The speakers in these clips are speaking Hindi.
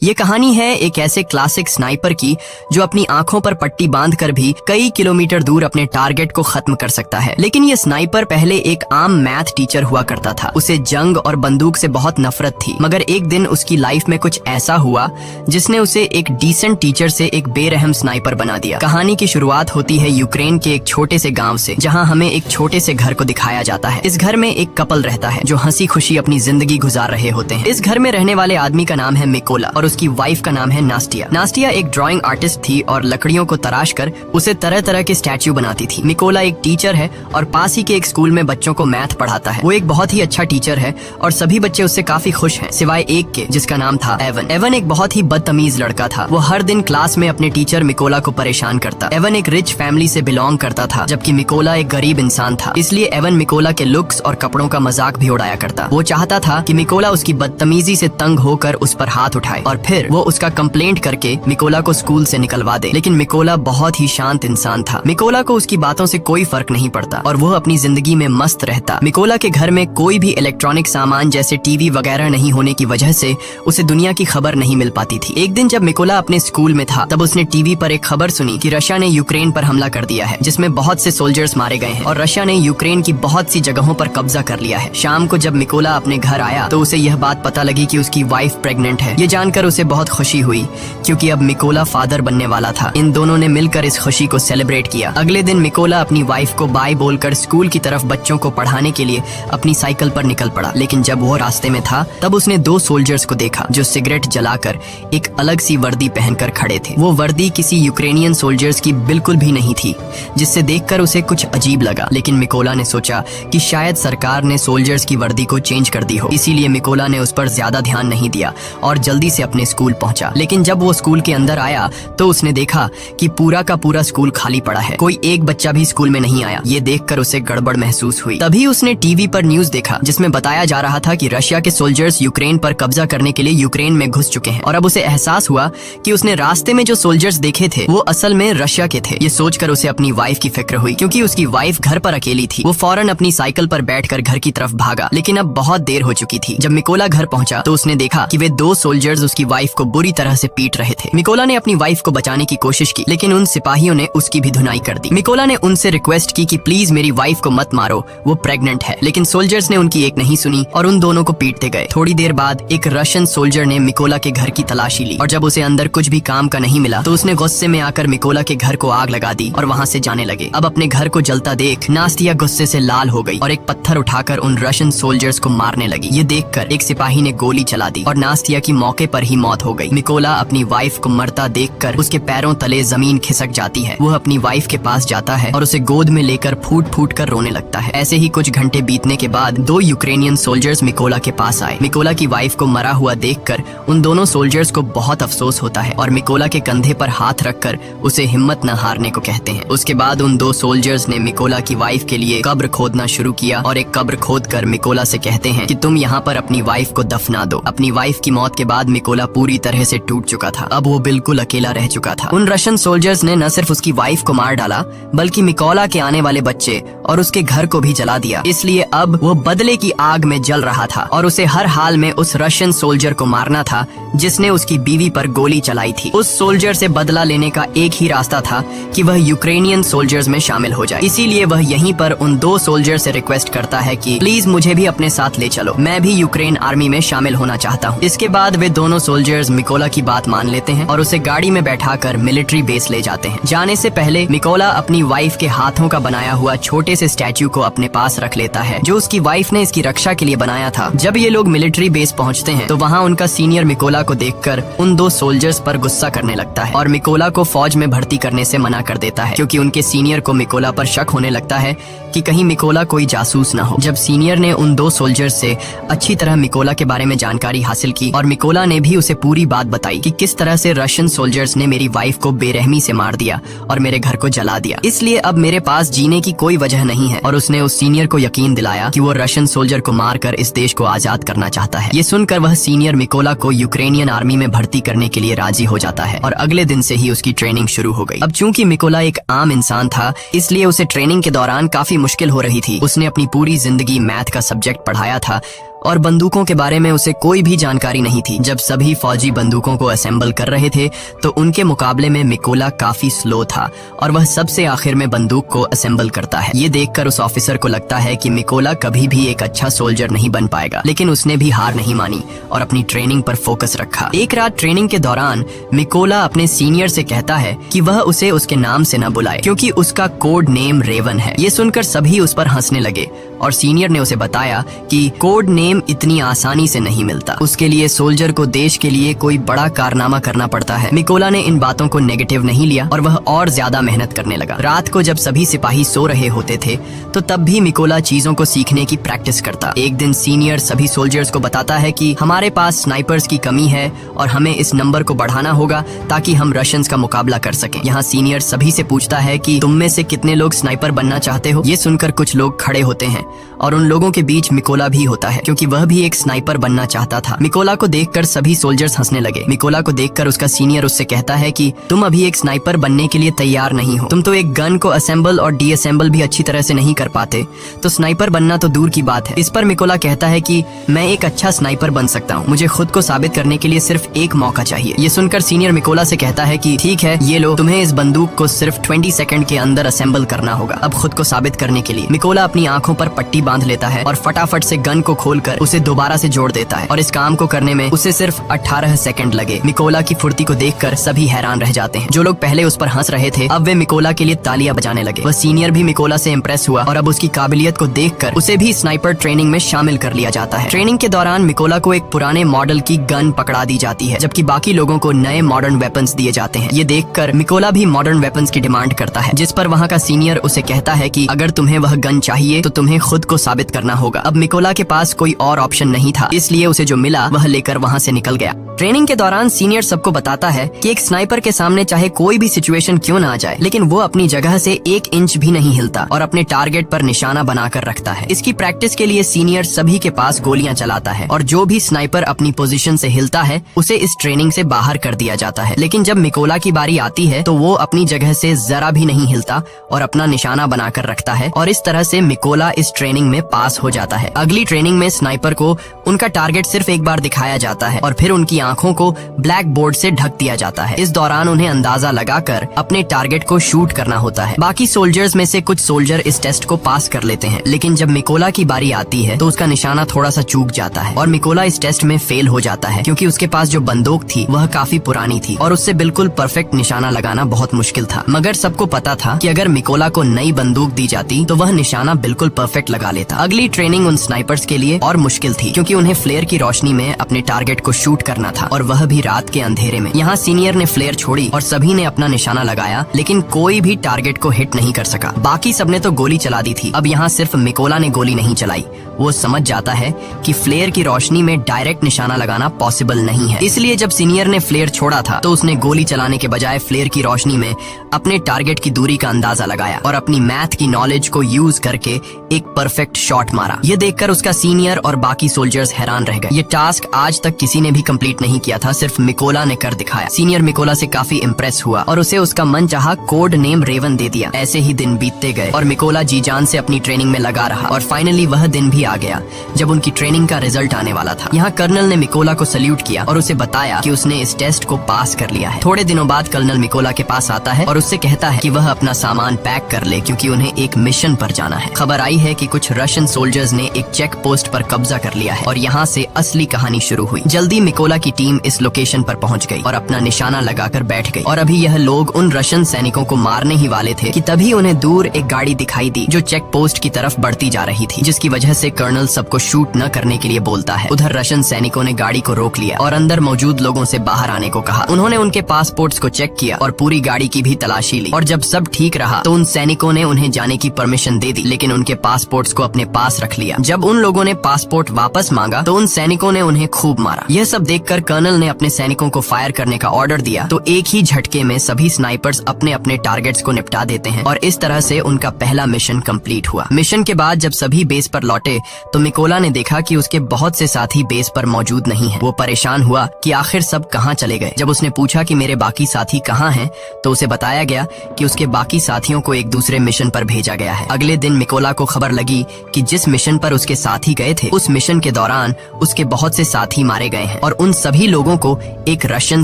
ये कहानी है एक ऐसे क्लासिक स्नाइपर की जो अपनी आंखों पर पट्टी बांधकर भी कई किलोमीटर दूर अपने टारगेट को खत्म कर सकता है। लेकिन ये स्नाइपर पहले एक आम मैथ टीचर हुआ करता था। उसे जंग और बंदूक से बहुत नफरत थी, मगर एक दिन उसकी लाइफ में कुछ ऐसा हुआ जिसने उसे एक डिसेंट टीचर से एक बेरहम स्नाइपर बना दिया। कहानी की शुरुआत होती है यूक्रेन के एक छोटे से गाँव से, जहाँ हमें एक छोटे से घर को दिखाया जाता है। इस घर में एक कपल रहता है जो हंसी खुशी अपनी जिंदगी गुजार रहे होते हैं। इस घर में रहने वाले आदमी का नाम है मिकोला और उसकी वाइफ का नाम है नास्टिया। नास्टिया एक ड्राइंग आर्टिस्ट थी और लकड़ियों को तराश कर उसे तरह तरह के स्टैच्यू बनाती थी। मिकोला एक टीचर है और पास ही के एक स्कूल में बच्चों को मैथ पढ़ाता है। वो एक बहुत ही अच्छा टीचर है और सभी बच्चे उससे काफी खुश हैं, सिवाय एक के जिसका नाम था एवन। एवन एक बहुत ही बदतमीज लड़का था। वो हर दिन क्लास में अपने टीचर मिकोला को परेशान करता। एवन एक रिच फैमिली से बिलोंग करता था, जबकि मिकोला एक गरीब इंसान था। इसलिए एवन मिकोला के लुक्स और कपड़ों का मजाक भी उड़ाया करता। वो चाहता था कि मिकोला उसकी बदतमीजी से तंग होकर उस पर हाथ उठाए और फिर वो उसका कंप्लेंट करके मिकोला को स्कूल से निकलवा दे। लेकिन मिकोला बहुत ही शांत इंसान था। मिकोला को उसकी बातों से कोई फर्क नहीं पड़ता और वो अपनी जिंदगी में मस्त रहता। मिकोला के घर में कोई भी इलेक्ट्रॉनिक सामान जैसे टीवी वगैरह नहीं होने की वजह से उसे दुनिया की खबर नहीं मिल पाती थी। एक दिन जब मिकोला अपने स्कूल में था, तब उसने टीवी पर एक खबर सुनी कि रशिया ने यूक्रेन पर हमला कर दिया है, जिसमें बहुत से सोल्जर्स मारे गए हैं और रशिया ने यूक्रेन की बहुत सी जगहों पर कब्जा कर लिया है। शाम को जब मिकोला अपने घर आया तो उसे यह बात पता लगी कि उसकी वाइफ प्रेग्नेंट है। ये जानकर उसे बहुत खुशी हुई क्योंकि अब मिकोला फादर बनने वाला था। इन दोनों ने मिलकर इस खुशी को सेलिब्रेट किया। अगले दिन मिकोला अपनी वाइफ को बाय बोलकर स्कूल की तरफ बच्चों को पढ़ाने के लिए अपनी साइकिल पर निकल पड़ा। लेकिन जब वो रास्ते में था तब उसने दो सोल्जर्स को देखा जो सिगरेट जलाकर एक अलग सी वर्दी पहनकर खड़े थे। वो वर्दी किसी यूक्रेनियन सोल्जर्स की बिल्कुल भी नहीं थी, जिससे देखकर उसे कुछ अजीब लगा। लेकिन मिकोला ने सोचा कि शायद सरकार ने सोल्जर्स की वर्दी को चेंज कर दी हो, इसीलिए मिकोला ने उस पर ज्यादा ध्यान नहीं दिया और जल्दी से अपने स्कूल पहुंचा। लेकिन जब वो स्कूल के अंदर आया तो उसने देखा कि पूरा का पूरा स्कूल खाली पड़ा है। कोई एक बच्चा भी स्कूल में नहीं आया। ये देखकर उसे गड़बड़ महसूस हुई। तभी उसने टीवी पर न्यूज देखा जिसमें बताया जा रहा था कि रशिया के सोल्जर्स यूक्रेन पर कब्जा करने के लिए यूक्रेन में घुस चुके हैं। और अब उसे एहसास हुआ कि उसने रास्ते में जो सोल्जर्स देखे थे वो असल में रशिया के थे। ये सोचकर उसे अपनी वाइफ की फिक्र हुई, क्योंकि उसकी वाइफ घर पर अकेली थी। वो फौरन अपनी साइकिल पर बैठकर घर की तरफ भागा, लेकिन अब बहुत देर हो चुकी थी। जब मिकोला घर पहुंचा तो उसने देखा कि वे दो सोल्जर्स उसकी वाइफ को बुरी तरह से पीट रहे थे। मिकोला ने अपनी वाइफ को बचाने की कोशिश की, लेकिन उन सिपाहियों ने उसकी भी धुनाई कर दी। मिकोला ने उनसे रिक्वेस्ट की कि प्लीज मेरी वाइफ को मत मारो, वो प्रेग्नेंट है। लेकिन सोल्जर्स ने उनकी एक नहीं सुनी और उन दोनों को पीटते गए। थोड़ी देर बाद एक रशियन सोल्जर ने मिकोला के घर की तलाशी ली और जब उसे अंदर कुछ भी काम का नहीं मिला तो उसने गुस्से में आकर मिकोला के घर को आग लगा दी और वहाँ से जाने लगे। अब अपने घर को जलता देख नास्टिया गुस्से से लाल हो गई और एक पत्थर उठाकर उन रशियन सोल्जर्स को मारने लगी। ये देखकर एक सिपाही ने गोली चला दी और नास्टिया की मौके पर ही मौत हो गई। मिकोला अपनी वाइफ को मरता देखकर उसके पैरों तले जमीन खिसक जाती है। वो अपनी वाइफ के पास जाता है और उसे गोद में लेकर फूट फूट कर रोने लगता है। ऐसे ही कुछ घंटे बीतने के बाद दो यूक्रेनियन सोल्जर्स मिकोला के पास आए। मिकोला की वाइफ को मरा हुआ देखकर उन दोनों सोल्जर्स को बहुत अफसोस होता है और मिकोला के कंधे पर हाथ रखकर उसे हिम्मत न हारने को कहते हैं। उसके बाद उन दो सोल्जर्स ने मिकोला की वाइफ के लिए कब्र खोदना शुरू किया और एक कब्र खोदकर मिकोला से कहते हैं कि तुम यहाँ पर अपनी वाइफ को दफना दो। अपनी वाइफ की मौत के बाद मिकोला पूरी तरह से टूट चुका था। अब वो बिल्कुल अकेला रह चुका था। उन रशियन सोल्जर्स ने न सिर्फ उसकी वाइफ को मार डाला बल्कि मिकोला के आने वाले बच्चे और उसके घर को भी जला दिया। इसलिए अब वो बदले की आग में जल रहा था और उसे हर हाल में उस रशियन सोल्जर को मारना था जिसने उसकी बीवी पर गोली चलाई थी। उस सोल्जर से बदला लेने का एक ही रास्ता था कि वह यूक्रेनियन सोल्जर्स में शामिल हो जाए। इसीलिए वह यहीं पर उन दो सोल्जर से रिक्वेस्ट करता है कि प्लीज मुझे भी अपने साथ ले चलो, मैं भी यूक्रेन आर्मी में शामिल होना चाहता हूँ। इसके बाद वे दोनों सोल्जर्स मिकोला की बात मान लेते हैं और उसे गाड़ी में बैठाकर मिलिट्री बेस ले जाते हैं। जाने से पहले मिकोला अपनी वाइफ के हाथों का बनाया हुआ छोटे से स्टैच्यू को अपने पास रख लेता है जो उसकी वाइफ ने इसकी रक्षा के लिए बनाया था। जब ये लोग मिलिट्री बेस पहुंचते हैं तो वहाँ उनका सीनियर मिकोला को देखकर उन दो सोल्जर्स पर गुस्सा करने लगता है और मिकोला को फौज में भर्ती करने से मना कर देता है, क्योंकि उनके सीनियर को मिकोला पर शक होने लगता है कि कहीं मिकोला कोई जासूस न हो। जब सीनियर ने उन दो सोल्जर्स से अच्छी तरह मिकोला के बारे में जानकारी हासिल की और मिकोला ने भी उसे पूरी बात बताई कि किस तरह से रशियन सोल्जर्स ने मेरी वाइफ को बेरहमी से मार दिया और मेरे घर को जला दिया, इसलिए अब मेरे पास जीने की कोई वजह नहीं है। और उसने उस सीनियर को यकीन दिलाया कि वो रशियन सोल्जर को मारकर इस देश को आजाद करना चाहता है। ये सुनकर वह सीनियर मिकोला को यूक्रेनियन आर्मी में भर्ती करने के लिए राजी हो जाता है और अगले दिन से ही उसकी ट्रेनिंग शुरू हो गई। अब चूंकि मिकोला एक आम इंसान था, इसलिए उसे ट्रेनिंग के दौरान काफी मुश्किल हो रही थी। उसने अपनी पूरी जिंदगी मैथ का सब्जेक्ट पढ़ाया था और बंदूकों के बारे में उसे कोई भी जानकारी नहीं थी। जब सभी फौजी बंदूकों को असेंबल कर रहे थे तो उनके मुकाबले में मिकोला काफी स्लो था और वह सबसे आखिर में बंदूक को असेंबल करता है। ये देखकर उस ऑफिसर को लगता है कि मिकोला कभी भी एक अच्छा सोल्जर नहीं बन पाएगा, लेकिन उसने भी हार नहीं मानी और अपनी ट्रेनिंग पर फोकस रखा। एक रात ट्रेनिंग के दौरान मिकोला अपने सीनियर से कहता है कि वह उसे उसके नाम से न बुलाए क्योंकि उसका कोड नेम रेवन है। ये सुनकर सभी उस पर हंसने लगे और सीनियर ने उसे बताया कि कोड नेम इतनी आसानी से नहीं मिलता, उसके लिए सोल्जर को देश के लिए कोई बड़ा कारनामा करना पड़ता है। मिकोला ने इन बातों को नेगेटिव नहीं लिया और वह और ज्यादा मेहनत करने लगा। रात को जब सभी सिपाही सो रहे होते थे तो तब भी मिकोला चीजों को सीखने की प्रैक्टिस करता। एक दिन सीनियर सभी सोल्जर्स को बताता है कि हमारे पास स्नाइपर्स की कमी है और हमें इस नंबर को बढ़ाना होगा ताकि हम रशियंस का मुकाबला कर सकें। यहाँ सीनियर सभी से पूछता है कि तुम में से कितने लोग स्नाइपर बनना चाहते हो। ये सुनकर कुछ लोग खड़े होते हैं और उन लोगों के बीच मिकोला भी होता है क्योंकि वह भी एक स्नाइपर बनना चाहता था। मिकोला को देखकर सभी सोल्जर्स हंसने लगे। मिकोला को देखकर उसका सीनियर उससे कहता है कि तुम अभी एक स्नाइपर बनने के लिए तैयार नहीं हो, तुम तो एक गन को असेंबल और डीअसेंबल भी अच्छी तरह से नहीं कर पाते, तो स्नाइपर बनना तो दूर की बात है। इस पर मिकोला कहता है कि मैं एक अच्छा स्नाइपर बन सकता हूँ, मुझे खुद को साबित करने के लिए सिर्फ एक मौका चाहिए। ये सुनकर सीनियर मिकोला से कहता है कि ठीक है, ये लो, तुम्हें इस बंदूक को सिर्फ 20 सेकंड के अंदर असेंबल करना होगा। अब खुद को साबित करने के लिए मिकोला अपनी आंखों पर पट्टी बांध लेता है और फटाफट से गन को खोलकर उसे दोबारा से जोड़ देता है और इस काम को करने में उसे सिर्फ 18 सेकंड लगे। मिकोला की फुर्ती को देखकर सभी हैरान रह जाते हैं। जो लोग पहले उस पर हंस रहे थे अब वे मिकोला के लिए तालियां बजाने लगे। वह सीनियर भी मिकोला से इम्प्रेस हुआ और अब उसकी काबिलियत को देखकर उसे भी स्नाइपर ट्रेनिंग में शामिल कर लिया जाता है। ट्रेनिंग के दौरान मिकोला को एक पुराने मॉडल की गन पकड़ा दी जाती है जबकि बाकी लोगों को नए मॉडर्न वेपन्स दिए जाते हैं। ये देखकर मिकोला भी मॉडर्न वेपन्स की डिमांड करता है, जिस पर वहाँ का सीनियर उसे कहता है कि अगर तुम्हें वह गन चाहिए तो तुम्हें खुद को साबित करना होगा। अब मिकोला के पास कोई और ऑप्शन नहीं था, इसलिए उसे जो मिला वह लेकर वहाँ से निकल गया। ट्रेनिंग के दौरान सीनियर सबको बताता है कि एक स्नाइपर के सामने चाहे कोई भी सिचुएशन क्यों ना आ जाए, लेकिन वो अपनी जगह से 1 इंच भी नहीं हिलता और अपने टारगेट पर निशाना बनाकर रखता है। इसकी प्रैक्टिस के लिए सीनियर सभी के पास गोलियां चलाता है और जो भी स्नाइपर अपनी पोजीशन से हिलता है उसे इस ट्रेनिंग से बाहर कर दिया जाता है। लेकिन जब मिकोला की बारी आती है तो वो अपनी जगह से जरा भी नहीं हिलता और अपना निशाना बनाकर रखता है और इस तरह से मिकोला इस ट्रेनिंग में पास हो जाता है। अगली ट्रेनिंग में स्नाइपर को उनका टारगेट सिर्फ एक बार दिखाया जाता है और फिर उनकी आंखों को ब्लैक बोर्ड से ढक दिया जाता है। इस दौरान उन्हें अंदाजा लगाकर अपने टारगेट को शूट करना होता है। बाकी सोल्जर्स में से कुछ सोल्जर इस टेस्ट को पास कर लेते हैं, लेकिन जब मिकोला की बारी आती है तो उसका निशाना थोड़ा सा चूक जाता है और मिकोला इस टेस्ट में फेल हो जाता है क्योंकि उसके पास जो बंदूक थी वह काफी पुरानी थी और उससे बिल्कुल परफेक्ट निशाना लगाना बहुत मुश्किल था। मगर सबको पता था कि अगर मिकोला को नई बंदूक दी जाती तो वह निशाना बिल्कुल परफेक्ट लगा लेता। अगली ट्रेनिंग उन स्नाइपर्स के लिए और मुश्किल थी क्योंकि उन्हें फ्लेयर की रोशनी में अपने टारगेट को शूट करना था और वह भी रात के अंधेरे में। यहाँ सीनियर ने फ्लेयर छोड़ी और सभी ने अपना निशाना लगाया, लेकिन कोई भी टारगेट को हिट नहीं कर सका। बाकी सबने तो गोली चला दी थी। अब यहाँ सिर्फ मिकोला ने गोली नहीं चलाई। वो समझ जाता है कि फ्लेयर की रोशनी में डायरेक्ट निशाना लगाना पॉसिबल नहीं है, इसलिए जब सीनियर ने फ्लेयर छोड़ा था तो उसने गोली चलाने के बजाय फ्लेयर की रोशनी में अपने टारगेट की दूरी का अंदाजा लगाया और अपनी मैथ की नॉलेज को यूज करके एक परफेक्ट शॉट मारा। ये देखकर उसका सीनियर और बाकी सोल्जर्स हैरान रह गए। ये टास्क आज तक किसी ने भी कंप्लीट नहीं किया था, सिर्फ मिकोला ने कर दिखाया। सीनियर मिकोला से काफी इम्प्रेस हुआ और उसे उसका मनचाहा कोड नेम रेवन दे दिया। ऐसे ही दिन बीतते गए और मिकोला जी जान से अपनी ट्रेनिंग में लगा रहा और फाइनली वह दिन भी आ गया जब उनकी ट्रेनिंग का रिजल्ट आने वाला था। यहाँ कर्नल ने मिकोला को सल्यूट किया और उसे बताया कि उसने इस टेस्ट को पास कर लिया है। थोड़े दिनों बाद कर्नल मिकोला के पास आता है और उससे कहता है कि वह अपना सामान पैक कर ले क्योंकि उन्हें एक मिशन पर जाना है। खबर आई है कि कुछ रशियन सोल्जर्स ने एक चेक पोस्ट पर कब्जा कर लिया है और यहाँ से असली कहानी शुरू हुई। जल्दी मिकोला की टीम इस लोकेशन पर पहुँच गई और अपना निशाना लगाकर बैठ गई और अभी यह लोग उन रशियन सैनिकों को मारने ही वाले थे कि तभी उन्हें दूर एक गाड़ी दिखाई दी जो चेक पोस्ट की तरफ बढ़ती जा रही थी, जिसकी वजह से कर्नल सबको शूट न करने के लिए बोलता है। उधर रशियन सैनिकों ने गाड़ी को रोक लिया और अंदर मौजूद लोगों से बाहर आने को कहा। उन्होंने उनके पासपोर्ट्स को चेक किया और पूरी गाड़ी की भी तलाशी ली और जब सब ठीक रहा तो उन सैनिकों ने उन्हें जाने की परमिशन दे दी, लेकिन उनके पासपोर्ट्स को अपने पास रख लिया। जब उन लोगों ने पासपोर्ट वापस मांगा तो उन सैनिकों ने उन्हें खूब मारा। यह सब देखकर कर्नल ने अपने सैनिकों को फायर करने का ऑर्डर दिया तो एक ही झटके में सभी स्नाइपर्स अपने अपने टारगेट्स को निपटा देते हैं और इस तरह से उनका पहला मिशन कंप्लीट हुआ। मिशन के बाद जब सभी बेस पर लौटे तो मिकोला ने देखा कि उसके बहुत से साथी बेस पर मौजूद नहीं हैं। वो परेशान हुआ कि आखिर सब कहाँ चले गए। जब उसने पूछा कि मेरे बाकी साथी कहाँ हैं तो उसे बताया गया कि उसके बाकी साथियों को एक दूसरे मिशन पर भेजा गया है। अगले दिन मिकोला को खबर लगी कि जिस मिशन पर उसके साथी गए थे उस मिशन के दौरान उसके बहुत से साथी मारे गए हैं और उन सभी लोगों को एक रशियन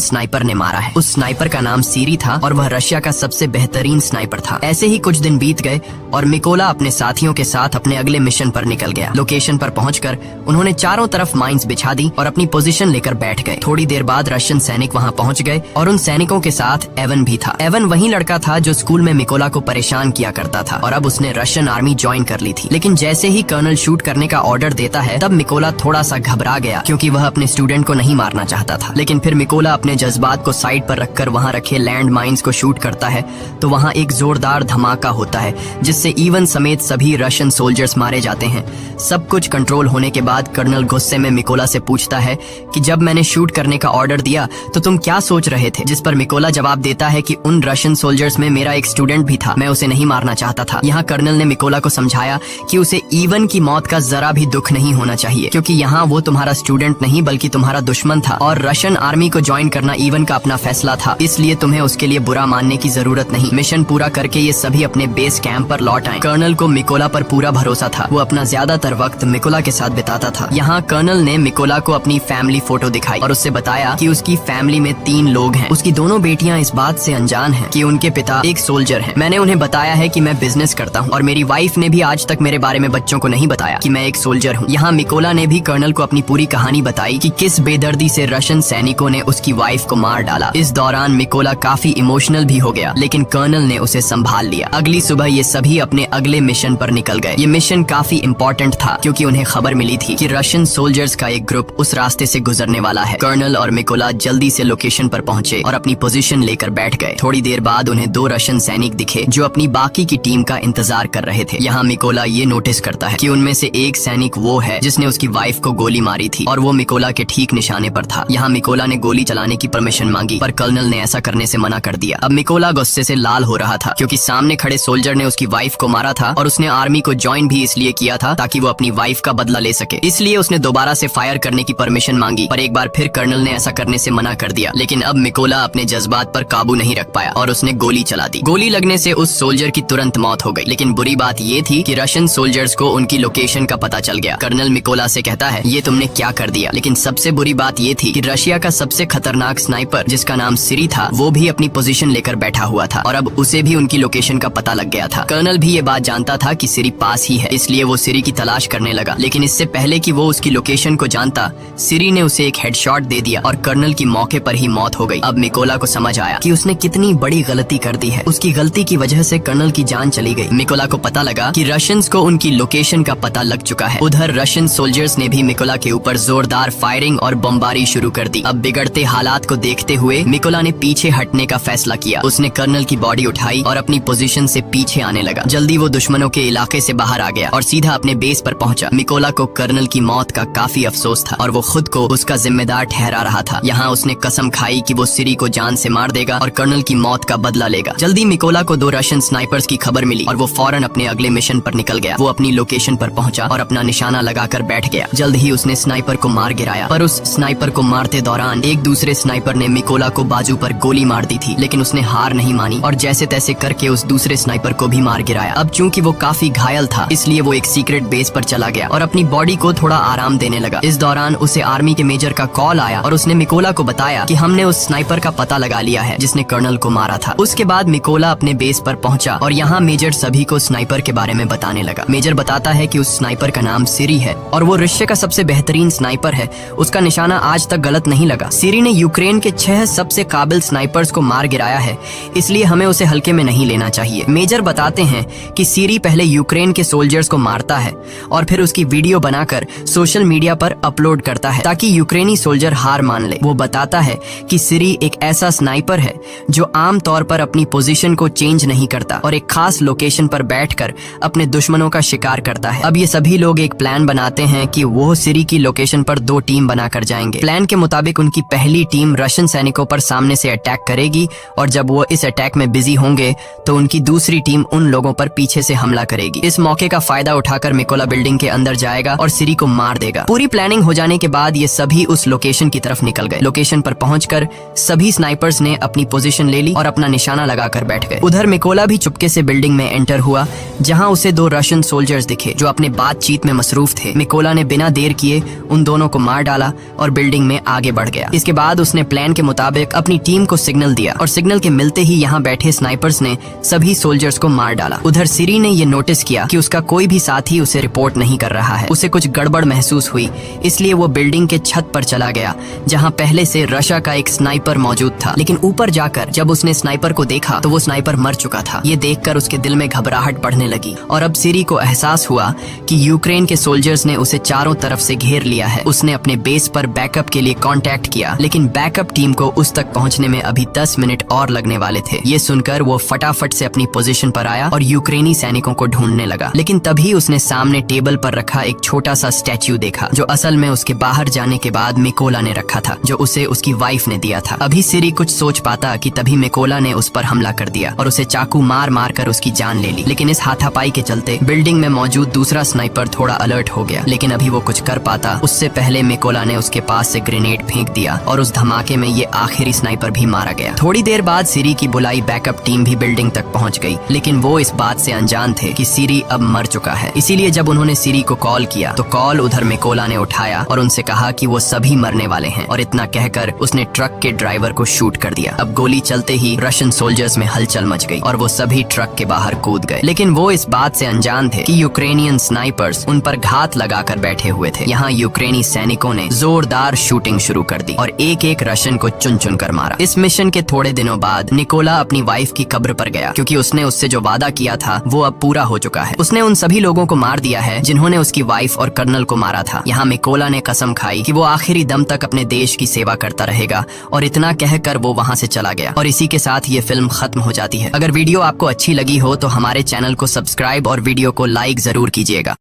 स्नाइपर ने मारा है। उस स्नाइपर का नाम सीरी था और वह रशिया का सबसे बेहतरीन स्नाइपर था। ऐसे ही कुछ दिन बीत गए और मिकोला अपने साथियों के साथ अपने अगले मिशन पर निकल गया। लोकेशन पर पहुंचकर उन्होंने चारों तरफ माइंस बिछा दी और अपनी पोजीशन लेकर बैठ गए। थोड़ी देर बाद रशियन सैनिक वहां पहुंच गए और उन सैनिकों के साथ एवन भी था। एवन वही लड़का था जो स्कूल में मिकोला को परेशान किया करता था और अब उसने रशियन आर्मी ज्वाइन कर ली थी। लेकिन जैसे ही कर्नल शूट करने का ऑर्डर देता है तब मिकोला थोड़ा सा घबरा गया क्योंकि वह अपने स्टूडेंट को नहीं मारना चाहता था। लेकिन फिर मिकोला अपने जज्बात को साइड पर रखकर वहां रखे लैंड माइंस को शूट करता है तो वहां एक जोरदार धमाका होता है जिससे इवन समेत सभी रशियन सोल्जर्स मारे जाते हैं। सब कुछ कंट्रोल होने के बाद कर्नल गुस्से में मिकोला से पूछता है कि जब मैंने शूट करने का ऑर्डर दिया तो तुम क्या सोच रहे थे? जिस पर मिकोला जवाब देता है कि उन रशियन सोल्जर्स में मेरा एक स्टूडेंट भी था, मैं उसे नहीं मारना चाहता था। यहाँ कर्नल ने मिकोला को समझाया कि उसे इवन की मौत का जरा भी दुख नहीं होना चाहिए क्योंकि यहाँ वो तुम्हारा स्टूडेंट नहीं बल्कि तुम्हारा दुश्मन था और रशियन आर्मी को ज्वाइन करना इवन का अपना फैसला था, इसलिए तुम्हें उसके लिए बुरा मानने की जरूरत नहीं। मिशन पूरा करके ये सभी अपने बेस कैंप पर लौट आए। कर्नल को मिकोला पर पूरा भरोसा था, वो अपना ज्यादातर वक्त मिकोला के साथ बिताता था। यहाँ कर्नल ने मिकोला को अपनी फैमिली फोटो दिखाई और उससे बताया कि उसकी फैमिली में 3 लोग हैं। उसकी दोनों बेटियां इस बात से अनजान हैं कि उनके पिता एक सोल्जर हैं। मैंने उन्हें बताया है कि मैं बिजनेस करता हूँ और मेरी वाइफ ने भी आज तक मेरे बारे में बच्चों को नहीं बताया कि मैं एक सोल्जर हूँ। यहाँ मिकोला ने भी कर्नल को अपनी पूरी कहानी बताई कि किस बेदर्दी से रशियन सैनिकों ने उसकी वाइफ को मार डाला। इस दौरान मिकोला काफी इमोशनल भी हो गया लेकिन कर्नल ने उसे संभाल लिया। अगली सुबह ये सभी अपने अगले मिशन पर निकल गए। ये मिशन काफी इम्पोर्टेंट था क्योंकि उन्हें खबर मिली थी कि रशियन सोल्जर्स का एक ग्रुप उस रास्ते से गुजरने वाला है। कर्नल और मिकोला जल्दी से लोकेशन पर पहुंचे और अपनी पोजीशन लेकर बैठ गए। थोड़ी देर बाद उन्हें 2 रशियन सैनिक दिखे जो अपनी बाकी की टीम का इंतजार कर रहे थे। यहाँ मिकोला ये नोटिस करता है कि उनमें से एक सैनिक वो है जिसने उसकी वाइफ को गोली मारी थी और वो मिकोला के ठीक निशाने पर था। यहाँ मिकोला ने गोली चलाने की परमिशन मांगी पर कर्नल ने ऐसा करने से मना कर दिया। अब मिकोला गुस्से से लाल हो रहा था क्योंकि सामने खड़े सोल्जर ने उसकी वाइफ को मारा था और उसने आर्मी को ज्वाइन भी इसलिए किया था ताकि वो अपनी वाइफ का बदला ले सके। इसलिए उसने दोबारा से फायर करने की परमिशन मांगी पर एक बार फिर कर्नल ने ऐसा करने से मना कर दिया। लेकिन अब मिकोला अपने जज्बात पर काबू नहीं रख पाया और उसने गोली चला दी। गोली लगने से उस सोल्जर की तुरंत मौत हो गई। लेकिन बुरी बात ये थी कि रशियन सोल्जर्स को उनकी लोकेशन का पता चल गया। कर्नल मिकोला से कहता है ये तुमने क्या कर दिया? लेकिन सबसे बुरी बात ये थी कि रशिया का सबसे खतरनाक स्नाइपर जिसका नाम सीरी था वो भी अपनी पोजीशन लेकर बैठा हुआ था और अब उसे भी उनकी लोकेशन का पता लग गया था। कर्नल भी ये बात जानता था कि सीरी पास ही है, इसलिए वो सीरी की तलाश करने लगा। लेकिन इससे पहले कि वो उसकी लोकेशन को जानता सीरी ने उसे एक हेडशॉट दे दिया और कर्नल की मौके पर ही मौत हो गई। अब मिकोला को समझ आया कि उसने कितनी बड़ी गलती कर दी है। उसकी गलती की वजह से कर्नल की जान चली गई। मिकोला को पता लगा कि रशियंस को उनकी लोकेशन का पता लग चुका है। उधर रशियन सोल्जर्स ने भी मिकोला के ऊपर जोरदार फायरिंग और बमबारी शुरू कर दी। अब बिगड़ते हालात को देखते हुए मिकोला ने पीछे हटने का फैसला किया। उसने कर्नल की बॉडी उठाई और अपनी पोजीशन से पीछे आने लगा। जल्दी वो दुश्मनों के इलाके से बाहर आ गया और सीधा अपने बेस पर पहुंचा। मिकोला को कर्नल की मौत का काफी अफसोस था और वो खुद को उसका जिम्मेदार ठहरा रहा था। यहाँ उसने कसम खाई कि वो सीरी को जान से मार देगा और कर्नल की मौत का बदला लेगा। जल्दी मिकोला को 2 रशियन स्नाइपर्स की खबर मिली और वो फौरन अपने अगले मिशन पर निकल गया। वो अपनी लोकेशन पर पहुंचा और अपना निशाना लगाकर बैठ गया। जल्द ही उसने स्नाइपर को मार गिराया पर उस स्नाइपर को मारते दौरान एक दूसरे स्नाइपर ने मिकोला को बाजू पर गोली मार दी थी। लेकिन उसने हार नहीं मानी और जैसे तैसे करके उस दूसरे स्नाइपर को भी मार गिराया। अब चूंकि वो काफी घायल था इसलिए वो एक सीक्रेट बेस पर चला गया और अपनी बॉडी को थोड़ा आराम देने लगा। इस दौरान उसे आर्मी के मेजर का कॉल आया और उसने मिकोला को बताया कि हमने उस स्नाइपर का पता लगा लिया है जिसने कर्नल को मारा था। उसके बाद मिकोला अपने बेस पर पहुंचा और यहाँ मेजर सभी को स्नाइपर के बारे में बताने लगा। मेजर बताता है कि उस स्नाइपर का नाम सीरी है और वो रशिया का सबसे बेहतरीन स्नाइपर है। उसका निशाना आज तक गलत नहीं लगा। सीरी ने यूक्रेन के 6 सबसे काबिल स्नाइपर्स को मार गिराया है, इसलिए हमें उसे हल्के में नहीं लेना चाहिए। मेजर बताते हैं कि सीरी पहले यूक्रेन के सोल्जर्स को मारता है और फिर उसकी वीडियो बनाकर सोशल मीडिया पर अपलोड करता है ताकि यूक्रेनी सोल्जर हार मान ले। वो बताता है कि सीरी एक ऐसा स्नाइपर है जो आम तौर पर अपनी पोजीशन को चेंज नहीं करता और एक खास लोकेशन पर बैठकर अपने दुश्मनों का शिकार करता है। अब ये सभी लोग एक प्लान बनाते हैं कि वो सीरी की लोकेशन पर 2 टीम बनाकर जाएंगे। प्लान के मुताबिक उनकी पहली टीम रशियन सैनिकों पर सामने से अटैक करेगी और जब वो इस अटैक में बिजी होंगे तो उनकी दूसरी टीम उन लोगों पर पीछे से हमला करेगी। इस मौके का फायदा उठाकर मिकोला बिल्डिंग के अंदर जाएगा और सीरी को मार देगा। पूरी प्लानिंग हो जाने के बाद ये सभी उस लोकेशन की तरफ निकल गए। लोकेशन पर पहुंचकर सभी स्नाइपर्स ने अपनी पोजीशन ले ली और अपना निशाना लगाकर बैठ गए। उधर मिकोला भी चुपके से बिल्डिंग में एंटर हुआ जहां उसे 2 रशियन सोल्जर्स दिखे जो अपने बातचीत में मसरूफ प्रूफ थे। मिकोला ने बिना देर किए उन दोनों को मार डाला और बिल्डिंग में आगे बढ़ गया। इसके बाद उसने प्लान के मुताबिक अपनी टीम को सिग्नल दिया और सिग्नल के मिलते ही यहाँ बैठे स्नाइपर्स ने सभी सोल्जर्स को मार डाला। उधर सिरी ने ये नोटिस किया कि उसका कोई भी साथी उसे रिपोर्ट नहीं कर रहा है। उसे कुछ गड़बड़ महसूस हुई, इसलिए वो बिल्डिंग के छत पर चला गया जहाँ पहले से रशा का एक स्नाइपर मौजूद था। लेकिन ऊपर जाकर जब उसने स्नाइपर को देखा तो वो स्नाइपर मर चुका था। ये देखकर उसके दिल में घबराहट बढ़ने लगी और अब सिरी को एहसास हुआ कि यूक्रेन के सोल्जर्स ने उसे चारों तरफ से घेर लिया है। उसने अपने बेस पर बैकअप के लिए कांटेक्ट किया, लेकिन बैकअप टीम को उस तक पहुंचने में अभी 10 मिनट और लगने वाले थे। ये सुनकर वो फटाफट से अपनी पोजीशन पर आया और यूक्रेनी सैनिकों को ढूंढने लगा। लेकिन तभी उसने सामने टेबल पर रखा एक छोटा सा स्टैच्यू देखा, जो असल में उसके बाहर जाने के बाद मिकोला ने रखा था, जो उसे उसकी वाइफ ने दिया था। अभी सिरी कुछ सोच पाता कि तभी मिकोला ने उस पर हमला कर दिया और उसे चाकू मार मार कर उसकी जान ले ली। लेकिन इस हाथापाई के चलते बिल्डिंग में मौजूद दूसरा स्नाइपर थोड़ा अलर्ट हो गया, लेकिन अभी वो कुछ कर पाता उससे पहले मिकोला ने उसके पास से ग्रेनेड फेंक दिया और उस धमाके में ये आखिरी स्नाइपर भी मारा गया। थोड़ी देर बाद सिरी की बुलाई बैकअप टीम भी बिल्डिंग तक पहुंच गई, लेकिन वो इस बात से अनजान थे कि सिरी अब मर चुका है। इसीलिए जब उन्होंने सिरी को कॉल किया तो कॉल उधर मिकोला ने उठाया और उनसे कहा कि वो सभी मरने वाले हैं, और इतना कहकर उसने ट्रक के ड्राइवर को शूट कर दिया। अब गोली चलते ही रशियन सोल्जर्स में हलचल मच गई और वो सभी ट्रक के बाहर कूद गए। लेकिन वो इस बात से अनजान थे कि यूक्रेनियन स्नाइपर्स उन पर घात लगाकर बैठे हुए थे। यहाँ यूक्रेनी सैनिकों ने जोरदार शूटिंग शुरू कर दी और एक एक रशियन को चुन चुन कर मारा। इस मिशन के थोड़े दिनों बाद निकोला अपनी वाइफ की कब्र पर गया, क्योंकि उसने उससे जो वादा किया था वो अब पूरा हो चुका है। उसने उन सभी लोगों को मार दिया है जिन्होंने उसकी वाइफ और कर्नल को मारा था। यहाँ मिकोला ने कसम खाई कि वो आखिरी दम तक अपने देश की सेवा करता रहेगा, और इतना कहकर वो वहाँ से चला गया। और इसी के साथ ये फिल्म खत्म हो जाती है। अगर वीडियो आपको अच्छी लगी हो तो हमारे चैनल को सब्सक्राइब और वीडियो को लाइक जरूर कीजिएगा।